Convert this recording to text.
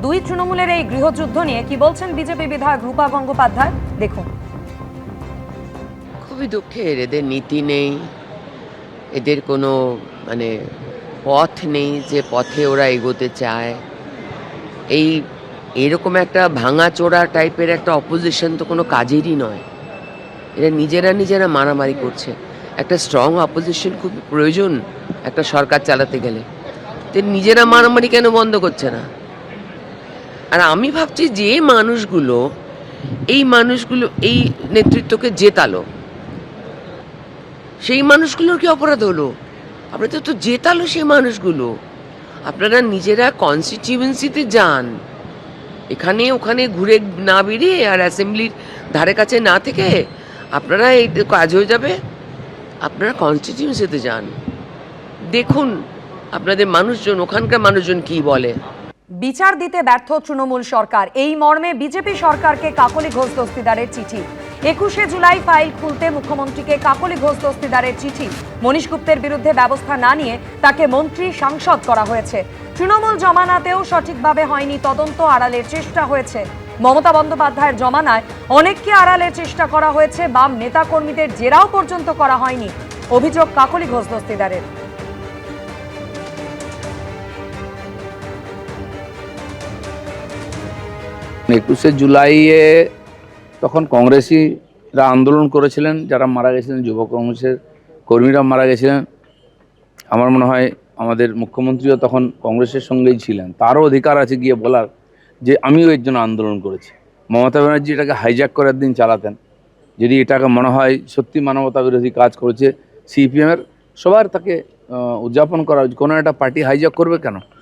দুই তৃণমূলের এই গৃহযুদ্ধ নিয়ে কি বলছেন বিজেপি বিধায়ক রূপা গঙ্গোপাধ্যায়, দেখুন। খুবই দুঃখের, এদের নীতি নেই, এদের কোনো পথ নেই যে পথে ওরা এগোতে চায়। এরকম একটা ভাঙাচোরা টাইপের একটা অপোজিশন তো কোনো কাজেরই নয়। এরা নিজেরা মারামারি করছে। একটা স্ট্রং অপোজিশন খুব প্রয়োজন একটা সরকার চালাতে গেলে। তো নিজেরা মারামারি কেন বন্ধ করছে না? আর আমি ভাবছি যে মানুষগুলো এই নেতৃত্বকে জেতালো, সেই মানুষগুলোর কি অপরাধ হলো? আপনাদের তো জেতালো সেই মানুষগুলো। আপনারা নিজেরা কনস্টিটিউয়েন্সিতে যান, এখানে ওখানে ঘুরে না বেরিয়ে আর অ্যাসেম্বলির ধারে কাছে না থেকে আপনারা এই কাজ হয়ে যাবে। আপনারা কনস্টিটিউয়েন্সিতে যান, দেখুন আপনাদের মানুষজন, ওখানকার মানুষজন কি বলে। বিচার দিতে ব্যর্থ তৃণমূল সরকার, এই মর্মে বিজেপি সরকারকে কাকলি ঘোষ দস্তিদারের চিঠি। 21শে জুলাই ফাইল খুলতে মুখ্যমন্ত্রীকে কাকলি ঘোষ দস্তিদারের চিঠি। মনীশ গুপ্তের বিরুদ্ধে ব্যবস্থা না নিয়ে তাকে মন্ত্রী সাংসদ করা হয়েছে। তৃণমূল জমানাতেও সঠিকভাবে হয়নি তদন্ত, আড়ালের চেষ্টা হয়েছে। মমতা বন্দ্যোপাধ্যায়ের জমানায় অনেককে আড়ালের চেষ্টা করা হয়েছে, বাম নেতাকর্মীদের জেরাও পর্যন্ত করা হয়নি। অভিযোগ কাকলি ঘোষ দস্তিদারের। 21শে জুলাইয়ে তখন কংগ্রেসিরা আন্দোলন করেছিলেন, যারা মারা গেছিলেন যুব কংগ্রেসের কর্মীরা মারা গেছিলেন। আমার মনে হয় আমাদের মুখ্যমন্ত্রীও তখন কংগ্রেসের সঙ্গেই ছিলেন, তারও অধিকার আছে গিয়ে বলার যে আমিও এর জন্য আন্দোলন করেছি। মমতা ব্যানার্জি এটাকে হাইজ্যাক করার দিন চালাতেন। যদি এটাকে মনে হয় সত্যি মানবতা বিরোধী কাজ করেছে, সিপিএমের সবার তাকে উদযাপন করা, কোনো একটা পার্টি হাইজ্যাক করবে কেন?